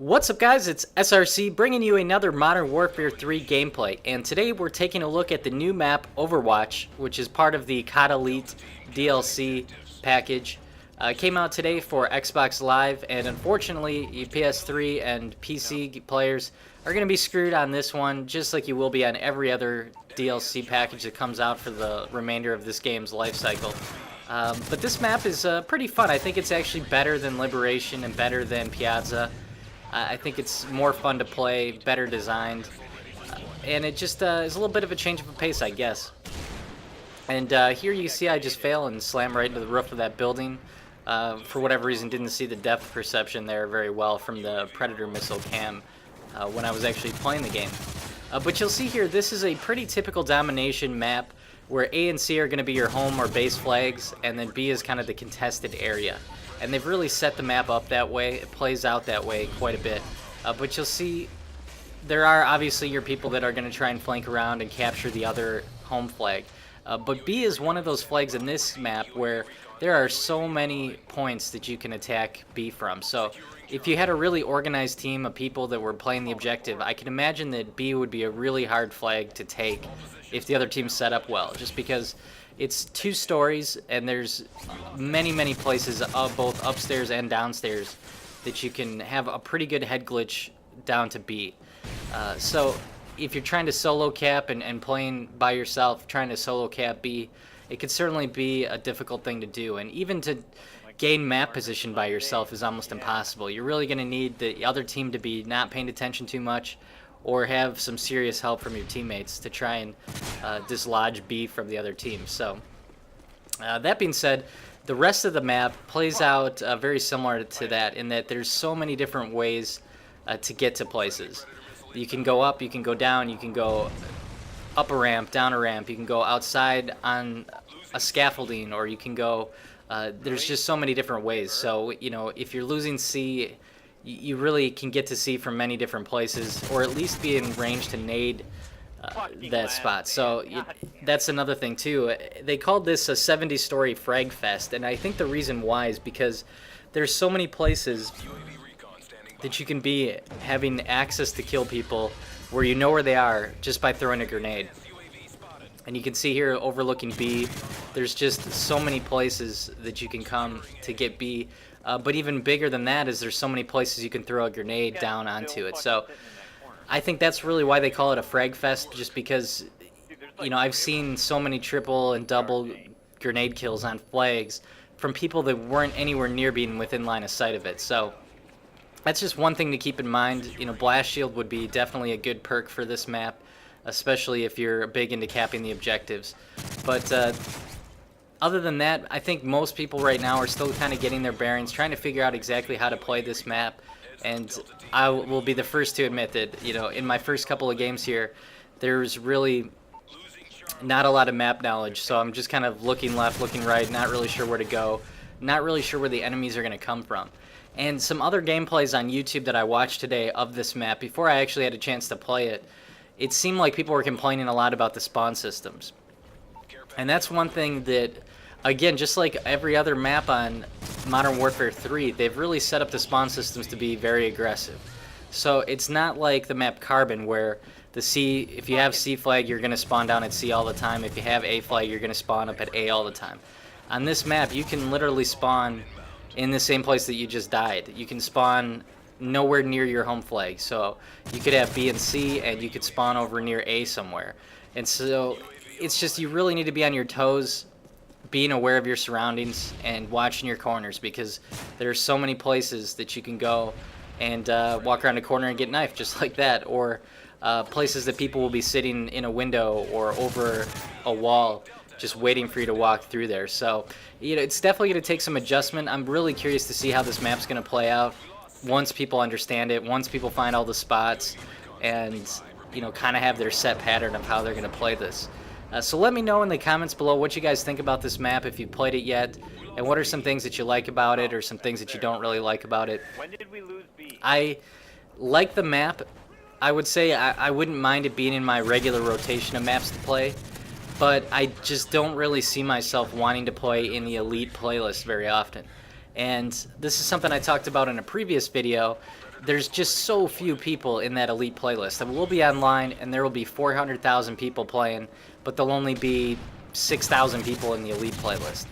What's up guys, it's SRC bringing you another Modern Warfare 3 gameplay, and today we're taking a look at the new map Overwatch, which is part of the COD Elite DLC package. It came out today for Xbox Live, and unfortunately you PS3 and PC players are going to be screwed on this one, just like you will be on every other DLC package that comes out for the remainder of this game's life cycle. But this map is pretty fun. I think it's actually better than Liberation and better than Piazza. I think it's more fun to play, better designed, and it just is a little bit of a change of pace, I guess. And here you see I just fail and slam right into the roof of that building. For whatever reason, didn't see the depth perception there very well from the Predator missile cam when I was actually playing the game. But you'll see here, this is a pretty typical Domination map where A and C are going to be your home or base flags, and then B is kind of the contested area. And they've really set the map up that way. It plays out that way quite a bit. But you'll see there are obviously your people that are going to try and flank around and capture the other home flag. But B is one of those flags in this map where there are so many points that you can attack B from. So if you had a really organized team of people that were playing the objective, I can imagine that B would be a really hard flag to take if the other team's set up well, just because it's 2 stories and there's many places both upstairs and downstairs that you can have a pretty good head glitch down to B. So if you're trying to solo cap and playing by yourself, trying to solo cap B, it could certainly be a difficult thing to do. And even to gain map position by yourself is almost impossible. You're really going to need the other team to be not paying attention too much, or have some serious help from your teammates to try and dislodge B from the other team. So that being said, the rest of the map plays out very similar to that, in that there's so many different ways to get to places. You can go up, you can go down, you can go up a ramp, down a ramp, you can go outside on a scaffolding, or you can go, there's just so many different ways. So, you know, if you're losing C, you really can get to C from many different places, or at least be in range to nade that spot. So that's another thing too. They called this a 70-story frag fest, and I think the reason why is because there's so many places that you can be having access to kill people where you know where they are just by throwing a grenade. And you can see here overlooking B, there's just so many places that you can come to get B. But even bigger than that is there's so many places you can throw a grenade down onto it. So I think that's really why they call it a frag fest, just because, you know, I've seen so many triple and double grenade kills on flags from people that weren't anywhere near being within line of sight of it. So that's just one thing to keep in mind. You know, blast shield would be definitely a good perk for this map, especially if you're big into capping the objectives. But other than that, I think most people right now are still kind of getting their bearings, trying to figure out exactly how to play this map. And I will be the first to admit that, you know, in my first couple of games here, there's really not a lot of map knowledge. So I'm just kind of looking left, looking right, not really sure where to go, not really sure where the enemies are going to come from. And some other gameplays on YouTube that I watched today of this map, before I actually had a chance to play it, it seemed like people were complaining a lot about the spawn systems. And that's one thing that, again, just like every other map on Modern Warfare 3, they've really set up the spawn systems to be very aggressive. So it's not like the map Carbon, where the C, if you have C flag, you're going to spawn down at C all the time. If you have A flag, you're going to spawn up at A all the time. On this map, you can literally spawn in the same place that you just died. You can spawn nowhere near your home flag. So you could have B and C, and you could spawn over near A somewhere. And so it's just, you really need to be on your toes, being aware of your surroundings and watching your corners, because there are so many places that you can go and walk around a corner and get knifed just like that, or places that people will be sitting in a window or over a wall just waiting for you to walk through there. So, you know, it's definitely going to take some adjustment. I'm really curious to see how this map's going to play out once people understand it, once people find all the spots and, you know, kind of have their set pattern of how they're going to play this. So let me know in the comments below what you guys think about this map, if you've played it yet, and what are some things that you like about it, or some things that you don't really like about it. When did we lose B? I like the map. I would say I wouldn't mind it being in my regular rotation of maps to play, but I just don't really see myself wanting to play in the Elite playlist very often. And this is something I talked about in a previous video. There's just so few people in that elite playlist. And we'll be online and there will be 400,000 people playing, but there'll only be 6,000 people in the elite playlist.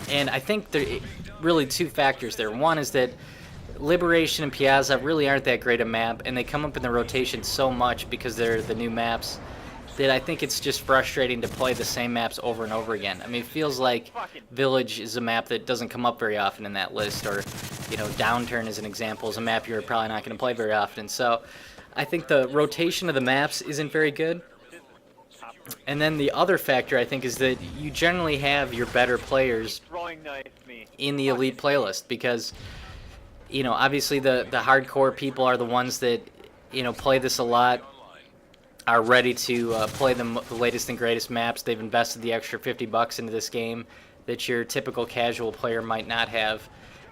And I think there really two factors there. One is that Liberation and Piazza really aren't that great a map, and they come up in the rotation so much because they're the new maps that I think it's just frustrating to play the same maps over and over again. I mean, it feels like Village is a map that doesn't come up very often in that list, or, you know, Downturn as an example is a map you're probably not going to play very often. So I think the rotation of the maps isn't very good. And then the other factor, I think, is that you generally have your better players in the elite playlist because, you know, obviously the hardcore people are the ones that, you know, play this a lot, are ready to play the latest and greatest maps. They've invested the extra $50 into this game that your typical casual player might not have.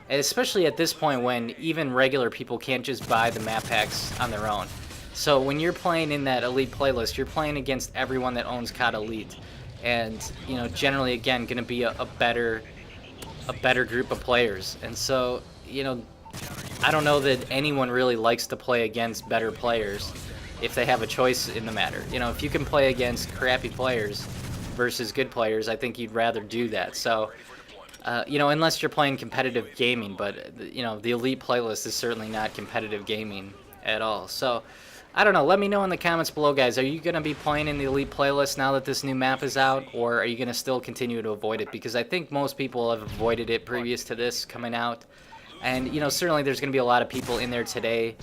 And especially at this point when even regular people can't just buy the map packs on their own. So when you're playing in that elite playlist, you're playing against everyone that owns COD Elite. And, you know, generally, again, going to be a better group of players. And so, you know, I don't know that anyone really likes to play against better players if they have a choice in the matter. You know, if you can play against crappy players versus good players, I think you'd rather do that. So, you know, unless you're playing competitive gaming, but, you know, the elite playlist is certainly not competitive gaming at all. So, I don't know. Let me know in the comments below, guys. Are you going to be playing in the elite playlist now that this new map is out, or are you going to still continue to avoid it? Because I think most people have avoided it previous to this coming out. And, you know, certainly there's going to be a lot of people in there today,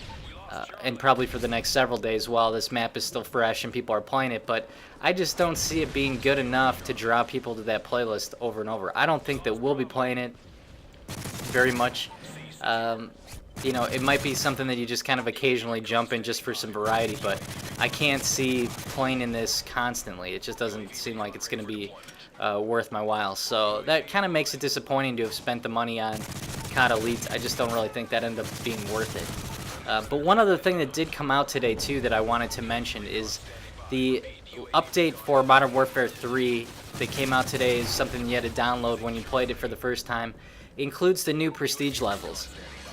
and probably for the next several days while this map is still fresh and people are playing it. But I just don't see it being good enough to draw people to that playlist over and over. I don't think that we'll be playing it very much. You know, it might be something that you just kind of occasionally jump in just for some variety, but I can't see playing in this constantly. It just doesn't seem like it's going to be worth my while. So that kind of makes it disappointing to have spent the money on COD Elite. I just don't really think that ended up being worth it. But one other thing that did come out today, too, that I wanted to mention is the update for Modern Warfare 3 that came out today is something you had to download when you played it for the first time. It includes the new prestige levels.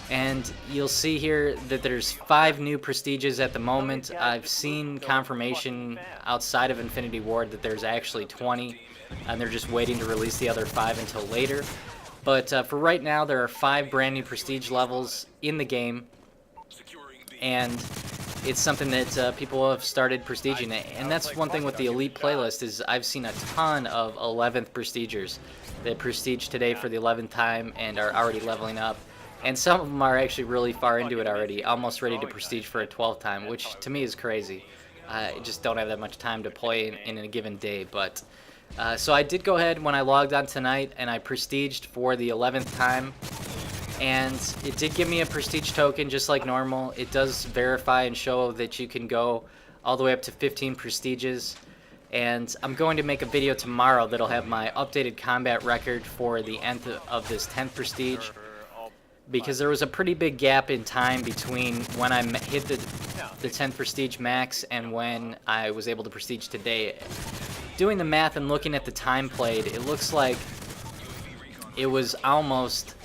And you'll see here that there's 5 new prestiges at the moment. I've seen confirmation outside of Infinity Ward that there's actually 20, and they're just waiting to release the other 5 until later. But for right now, there are 5 brand new prestige levels in the game, and it's something that people have started prestiging. And that's one thing with the Elite playlist is I've seen a ton of 11th prestigers that prestige today for the 11th time and are already leveling up. And some of them are actually really far into it already, almost ready to prestige for a 12th time, which to me is crazy. I just don't have that much time to play in a given day. But so I did go ahead when I logged on tonight and I prestiged for the 11th time. And it did give me a prestige token just like normal. It does verify and show that you can go all the way up to 15 prestiges. And I'm going to make a video tomorrow that'll have my updated combat record for the end of this 10th prestige. Because there was a pretty big gap in time between when I hit the 10th prestige max and when I was able to prestige today. Doing the math and looking at the time played, it looks like it was almost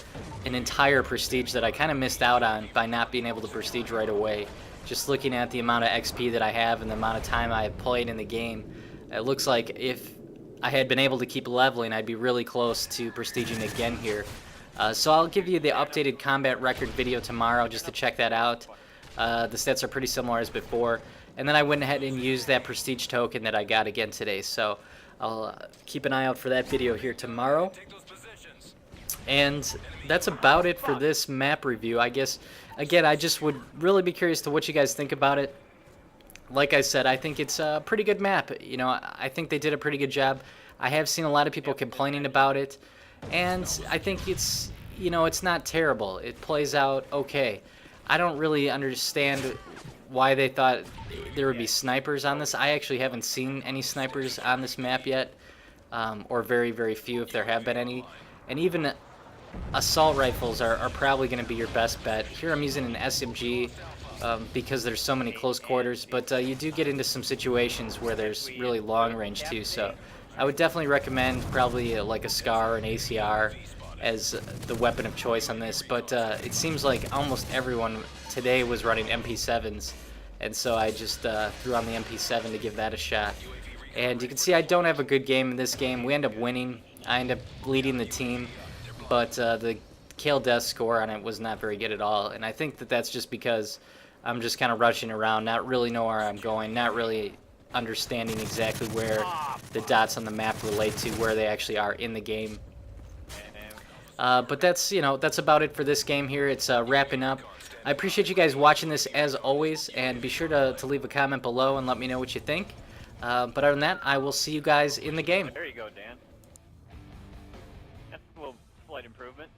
an entire prestige that I kind of missed out on by not being able to prestige right away. Just looking at the amount of XP that I have and the amount of time I have played in the game, it looks like if I had been able to keep leveling, I'd be really close to prestiging again here. So I'll give you the updated combat record video tomorrow just to check that out. The stats are pretty similar as before. And then I went ahead and used that prestige token that I got again today. So I'll keep an eye out for that video here tomorrow. And that's about it for this map review. I guess, again, I just would really be curious to what you guys think about it. Like I said, I think it's a pretty good map. You know, I think they did a pretty good job. I have seen a lot of people complaining about it. And I think it's, you know, it's not terrible. It plays out okay. I don't really understand why they thought there would be snipers on this. I actually haven't seen any snipers on this map yet, or very, very few if there have been any. And even assault rifles are probably going to be your best bet. Here I'm using an SMG because there's so many close quarters, but you do get into some situations where there's really long range too, so I would definitely recommend probably like a SCAR or an ACR as the weapon of choice on this, but it seems like almost everyone today was running MP7s, and so I just threw on the MP7 to give that a shot. And you can see I don't have a good game in this game. We end up winning. I end up leading the team, but the kill death score on it was not very good at all, and I think that that's just because I'm just kind of rushing around, not really know where I'm going, not really understanding exactly where the dots on the map relate to where they actually are in the game. But that's, you know, that's about it for this game here. It's wrapping up. I appreciate you guys watching this as always, and be sure to leave a comment below and let me know what you think. But other than that, I will see you guys in the game. There you go, Dan. That's a little slight improvement.